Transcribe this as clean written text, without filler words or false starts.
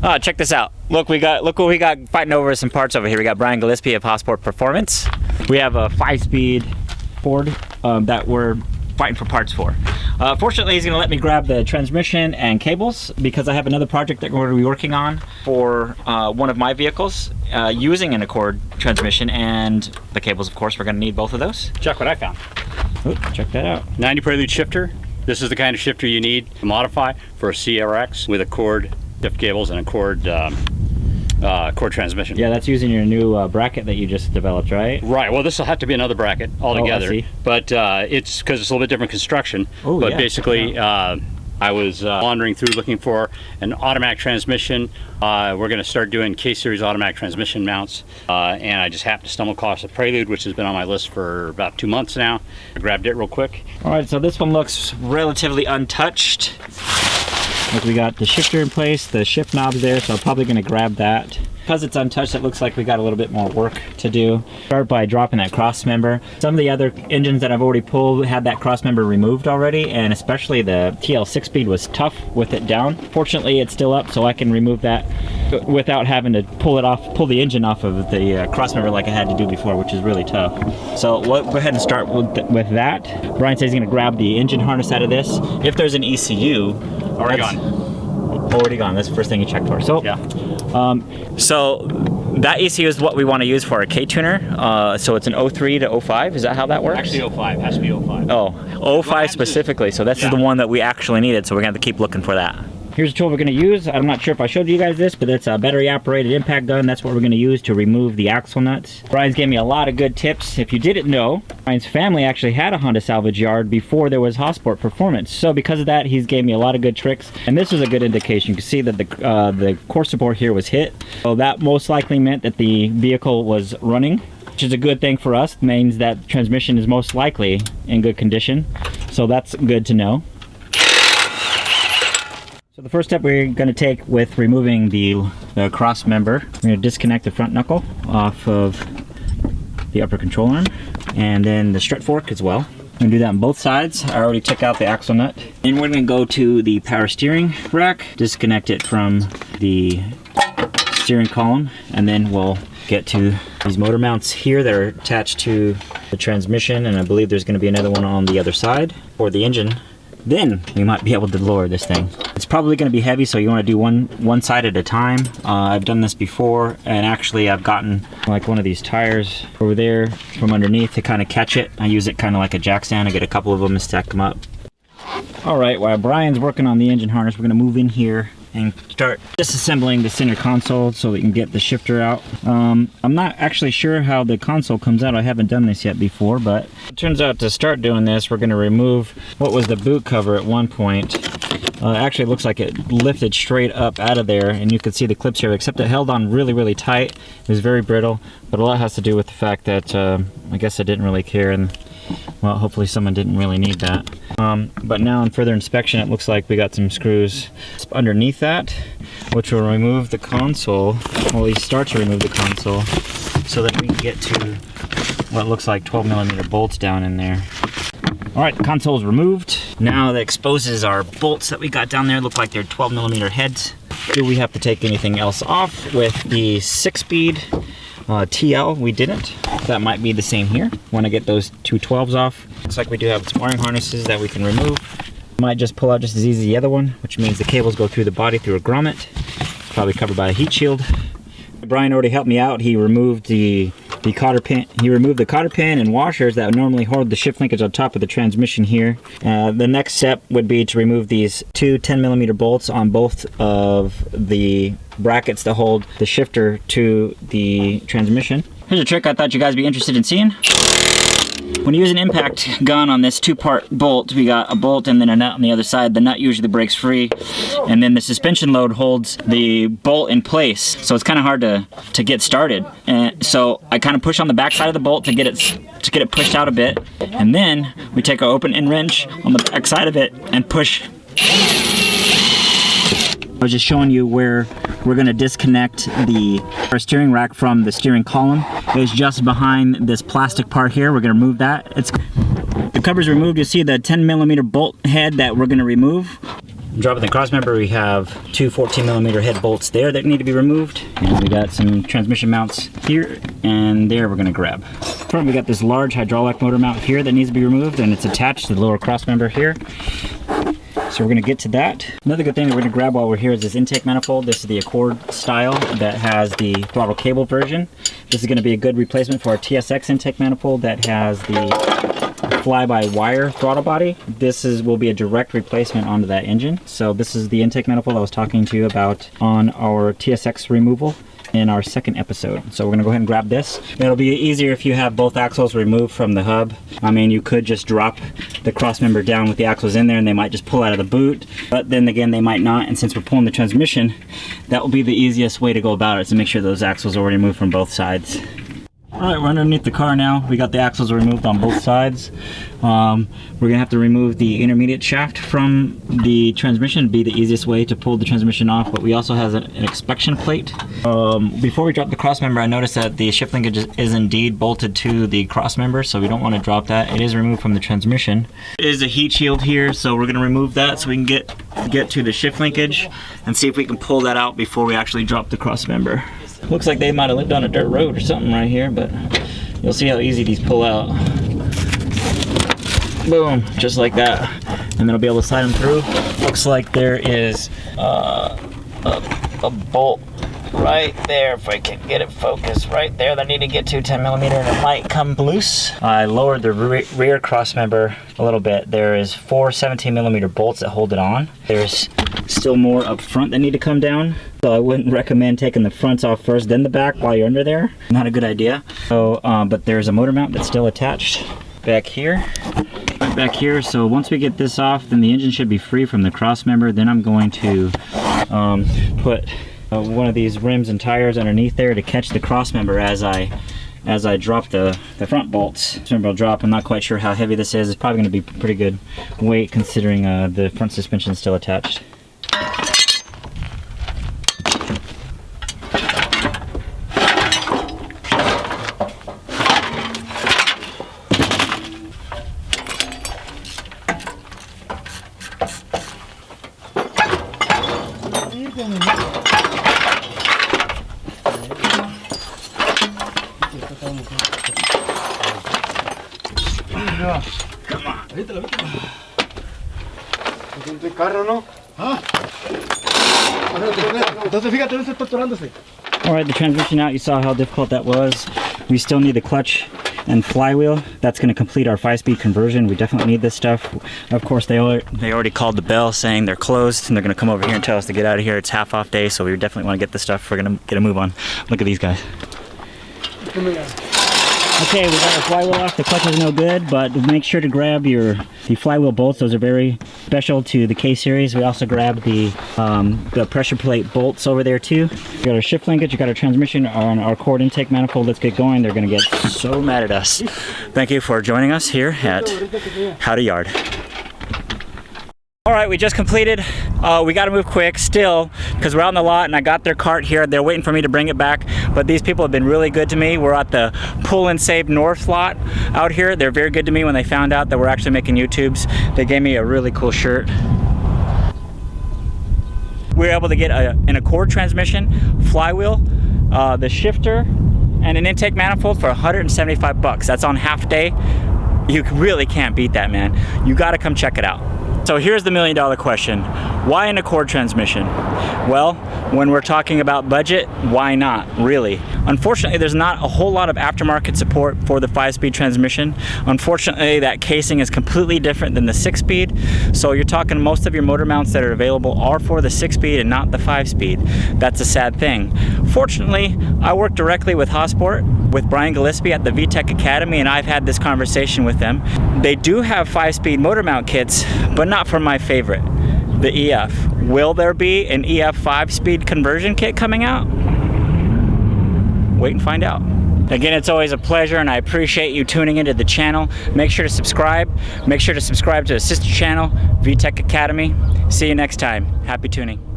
Oh, check this out. Look what we got fighting over some parts over here. We got Brian Gillespie of Hossport Performance. We have a 5-speed Ford that we're fighting for parts for. Fortunately, he's going to let me grab the transmission and cables because I have another project that we're going to be working on for one of my vehicles using an Accord transmission, and the cables, of course, we're going to need both of those. Check what I found. Ooh, check that out. 90 Prelude shifter. This is the kind of shifter you need to modify for a CRX with Accord shift cables and Accord transmission. Yeah, that's using your new bracket that you just developed, right? Right. Well, this will have to be another bracket altogether. Oh, I see. But it's because it's a little bit different construction. Oh, but yeah. basically, I was wandering through looking for an automatic transmission. We're going to start doing K-series automatic transmission mounts, and I just happened to stumble across a Prelude, which has been on my list for about 2 months now. I grabbed it real quick. All right, so this one looks relatively untouched. Like we got the shifter in place, the shift knob's there, so I'm probably going to grab that. Because it's untouched, it looks like we got a little bit more work to do. Start by dropping that cross member. Some of the other engines that I've already pulled had that cross member removed already, and especially the TL 6-speed was tough with it down. Fortunately, it's still up, so I can remove that without having to pull the engine off of the cross member like I had to do before, which is really tough. So we'll go ahead and start with that. Brian says he's going to grab the engine harness out of this. If there's an ECU, Already gone. Already gone. That's the first thing you check for. So, yeah. So that ECU is what we want to use for a K-tuner. So it's an 03 to 05. Is that how that works? Actually 05. Has to be 05. Oh, 05 specifically. So this is the one that we actually needed. So we're going to have to keep looking for that. Here's the tool we're going to use. I'm not sure if I showed you guys this, but it's a battery operated impact gun. That's what we're going to use to remove the axle nuts. Brian's gave me a lot of good tips. If you didn't know, Brian's family actually had a Honda salvage yard before there was Hossport Performance. So because of that, he's gave me a lot of good tricks. And this is a good indication. You can see that the core support here was hit. So that most likely meant that the vehicle was running, which is a good thing for us. It means that transmission is most likely in good condition. So that's good to know. So the first step we're going to take with removing the cross member, we're going to disconnect the front knuckle off of the upper control arm, and then the strut fork as well. I'm going to do that on both sides. I already took out the axle nut. And we're going to go to the power steering rack, disconnect it from the steering column, and then we'll get to these motor mounts here that are attached to the transmission, and I believe there's going to be another one on the other side for the engine. Then we might be able to lower this thing. It's probably going to be heavy, so you want to do one side at a time. I've done this before, and actually I've gotten like one of these tires over there from underneath to kind of catch it. I use it kind of like a jack stand. I get a couple of them and stack them up. All right, while Brian's working on the engine harness, we're going to move in here and start disassembling the center console so we can get the shifter out. I'm not actually sure how the console comes out. I haven't done this yet before, but it turns out to start doing this, we're going to remove what was the boot cover at one point. Actually, it looks like it lifted straight up out of there, and you could see the clips here, except it held on really, really tight. It was very brittle, but a lot has to do with the fact that I guess I didn't really care, and well, hopefully someone didn't really need that. But now on further inspection, it looks like we got some screws underneath that, which will remove the console, or at least start to remove the console, so that we can get to what looks like 12mm bolts down in there. All right, the console is removed. Now that exposes our bolts that we got down there. Look like they're 12mm heads. Do we have to take anything else off? With the 6-speed TL, we didn't. That might be the same here. Want to get those two 12s off. Looks like we do have some wiring harnesses that we can remove. Might just pull out just as easy as the other one, which means the cables go through the body through a grommet. Probably covered by a heat shield. Brian already helped me out. He removed the cotter pin. He removed the cotter pin and washers that would normally hold the shift linkage on top of the transmission here. The next step would be to remove these two 10mm bolts on both of the brackets that hold the shifter to the transmission. Here's a trick I thought you guys would be interested in seeing. When you use an impact gun on this two-part bolt, we got a bolt and then a nut on the other side. The nut usually breaks free, and then the suspension load holds the bolt in place. So it's kind of hard to get started. And so I kind of push on the back side of the bolt to get it pushed out a bit, and then we take our open end wrench on the back side of it and push. I was just showing you where we're going to disconnect our steering rack from the steering column. It's just behind this plastic part here. We're going to remove that. The cover's removed. You see the 10mm bolt head that we're going to remove. Dropping the crossmember, we have two 14mm head bolts there that need to be removed. And we got some transmission mounts here and there we're gonna grab. Front, we got this large hydraulic motor mount here that needs to be removed, and it's attached to the lower crossmember here. So we're gonna get to that. Another good thing that we're gonna grab while we're here is this intake manifold. This is the Accord style that has the throttle cable version. This is gonna be a good replacement for our TSX intake manifold that has the fly-by-wire throttle body. This will be a direct replacement onto that engine. So this is the intake manifold I was talking to you about on our TSX removal in our second episode. So we're gonna go ahead and grab this. It'll be easier if you have both axles removed from the hub. I mean, you could just drop the crossmember down with the axles in there and they might just pull out of the boot, but then again they might not, and since we're pulling the transmission, that will be the easiest way to go about it, is to make sure those axles are removed from both sides. Alright, we're underneath the car now. We got the axles removed on both sides. We're gonna have to remove the intermediate shaft from the transmission. It'd be the easiest way to pull the transmission off, but we also have an inspection plate. Before we drop the crossmember, I noticed that the shift linkage is indeed bolted to the crossmember, so we don't want to drop that. It is removed from the transmission. It is a heat shield here, so we're gonna remove that so we can get to the shift linkage and see if we can pull that out before we actually drop the crossmember. Looks like they might have lived on a dirt road or something right here, but you'll see how easy these pull out. Boom, just like that. And then I'll be able to slide them through. Looks like there is a bolt right there, if I can get it focused, right there that I need to get to 10mm, and it might come loose. I lowered the rear crossmember a little bit. There is 4 17mm bolts that hold it on. There's still more up front that need to come down. So I wouldn't recommend taking the fronts off first, then the back while you're under there. Not a good idea. So, but there's a motor mount that's still attached back here. Back here. So once we get this off, then the engine should be free from the crossmember. Then I'm going to put one of these rims and tires underneath there to catch the crossmember as I drop the front bolts. Remember, I'll drop. I'm not quite sure how heavy this is. It's probably going to be pretty good weight considering the front suspension is still attached. Come on. ¿El carro no? Ah. Entonces fíjate, no está atorándose. Alright, the transmission out, you saw how difficult that was. We still need the clutch and flywheel. That's going to complete our 5-speed conversion. We definitely need this stuff. Of course, they already called the bell saying they're closed and they're going to come over here and tell us to get out of here. It's half off day, so we definitely want to get this stuff. We're going to get a move on. Look at these guys. Okay, we got our flywheel off. The clutch is no good, but make sure to grab the flywheel bolts. Those are very special to the K series. We also grabbed the pressure plate bolts over there too. We got our shift linkage, we got our transmission on our Accord intake manifold. Let's get going. They're gonna get so mad at us. Thank you for joining us here at How to Yard. All right, we just completed. We got to move quick still because we're out in the lot and I got their cart here. They're waiting for me to bring it back, but these people have been really good to me. We're at the Pull and Save North lot out here. They're very good to me when they found out that we're actually making YouTubes. They gave me a really cool shirt. We were able to get an Accord transmission, flywheel, the shifter, and an intake manifold for 175 bucks. That's on half day. You really can't beat that, man. You got to come check it out. So here's the million-dollar question. Why an Accord transmission? Well, when we're talking about budget, why not, really? Unfortunately, there's not a whole lot of aftermarket support for the 5-speed transmission. Unfortunately, that casing is completely different than the 6-speed. So you're talking most of your motor mounts that are available are for the 6-speed and not the 5-speed. That's a sad thing. Fortunately, I work directly with Hosport, with Brian Gillespie at the VTech Academy, and I've had this conversation with them. They do have 5-speed motor mount kits, but not for my favorite, the EF. Will there be an EF 5-speed conversion kit coming out? Wait and find out. Again, it's always a pleasure and I appreciate you tuning into the channel. Make sure to subscribe. Make sure to subscribe to the sister channel, VTech Academy. See you next time. Happy tuning.